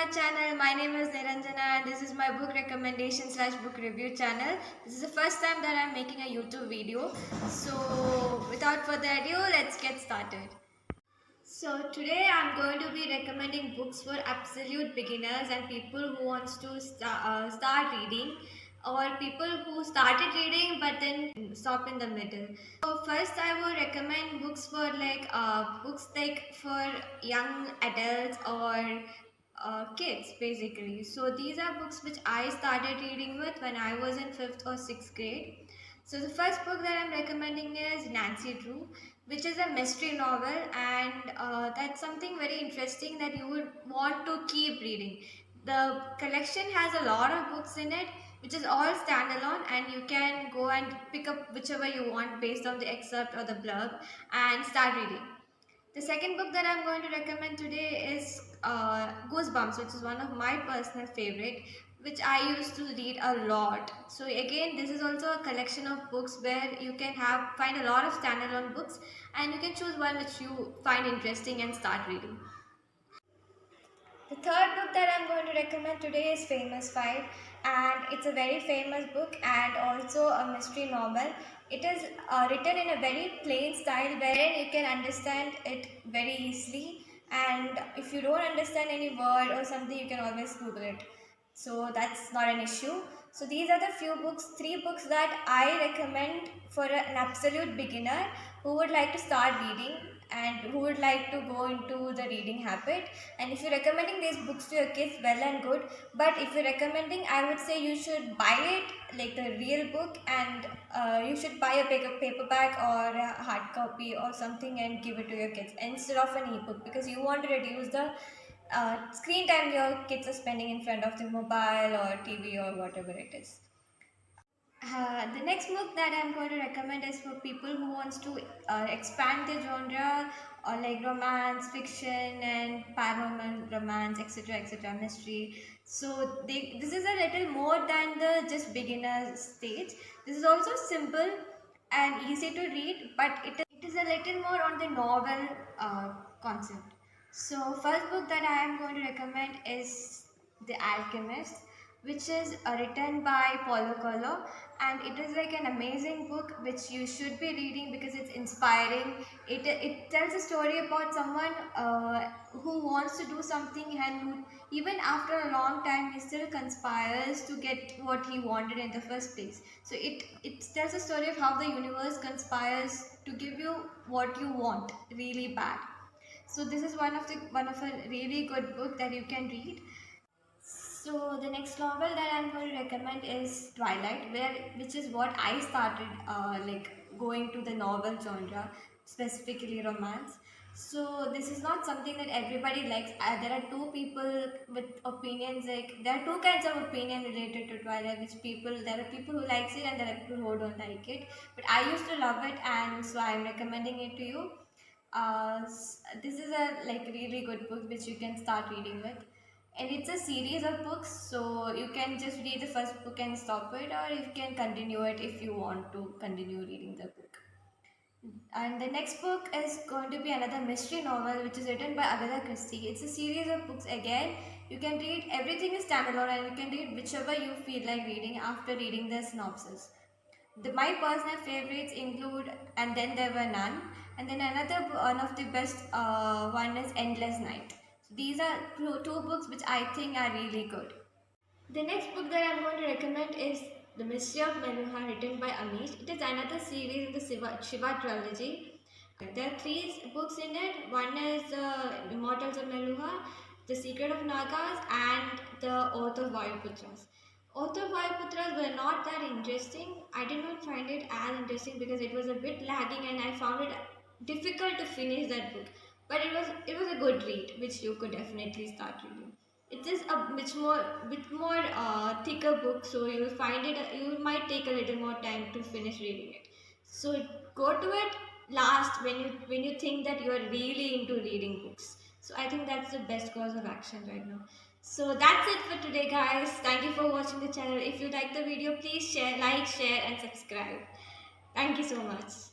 my channel. My name is Niranjana and this is my book recommendation / book review channel. This is the first time that I'm making a YouTube video. So without further ado, let's get started. So today I'm going to be recommending books for absolute beginners and people who wants to start reading, or people who started reading but then stop in the middle. So first I would recommend books for books like for young adults or kids basically. So these are books which I started reading with when I was in 5th or 6th grade. So the first book that I'm recommending is Nancy Drew, which is a mystery novel, and that's something very interesting that you would want to keep reading. The collection has a lot of books in it, which is all standalone, and you can go and pick up whichever you want based on the excerpt or the blurb and start reading. The second book that I'm going to recommend today is Goosebumps, which is one of my personal favorite, which I used to read a lot. So again, this is also a collection of books where you can find a lot of standalone books, and you can choose one which you find interesting and start reading. The third book that I'm going to recommend today is Famous Five, and it's a very famous book and also a mystery novel. It is written in a very plain style wherein you can understand it very easily, and if you don't understand any word or something, you can always Google it. So that's not an issue. So these are the three books that I recommend for an absolute beginner who would like to start reading and who would like to go into the reading habit. And if you're recommending these books to your kids, well and good, but if you're recommending, I would say you should buy it like the real book, and you should buy a paperback or a hard copy or something and give it to your kids instead of an ebook, because you want to reduce the screen time your kids are spending in front of the mobile or TV or whatever it is. The next book that I'm going to recommend is for people who wants to expand the genre, or like romance, fiction, and paranormal romance, etc., mystery. So this is a little more than the just beginner stage. This is also simple and easy to read, but it is a little more on the novel concept. So first book that I am going to recommend is The Alchemist, which is written by Paulo Coelho, and it is like an amazing book which you should be reading because it's inspiring. It tells a story about someone who wants to do something, and who even after a long time he still conspires to get what he wanted in the first place. So it tells a story of how the universe conspires to give you what you want really bad. So this is one of a really good book that you can read. So the next novel that I'm going to recommend is Twilight, which is what I started going to the novel genre, specifically romance. So this is not something that everybody likes. There are two people with opinions, like there are two kinds of opinion related to Twilight, there are people who likes it and there are people who don't like it. But I used to love it, and so I'm recommending it to you. This is a really good book which you can start reading with, and it's a series of books, so you can just read the first book and stop it, or you can continue it if you want to continue reading the book. And the next book is going to be another mystery novel which is written by Agatha Christie. It's a series of books again. You can read everything is standalone, and you can read whichever you feel like reading after reading the synopsis. My personal favorites include And Then There Were None, and then another one of the best one is Endless Night. So these are two books which I think are really good. The next book that I'm going to recommend is The Mystery of Meluha, written by Amish. It is another series in the Shiva trilogy. There are three books in it. One is the Immortals of Meluha, The Secret of Nagas, and The Oath of Vayuputras. Oath of Vayuputras were not that interesting. I did not find it as interesting because it was a bit lagging, and I found it difficult to finish that book. But it was a good read, which you could definitely start reading. It is a bit more thicker book, so you will find it. You might take a little more time to finish reading it. So go to it last when you think that you are really into reading books. So I think that's the best course of action right now. So that's it for today, guys. Thank you for watching the channel. If you like the video, please share, and subscribe. Thank you so much.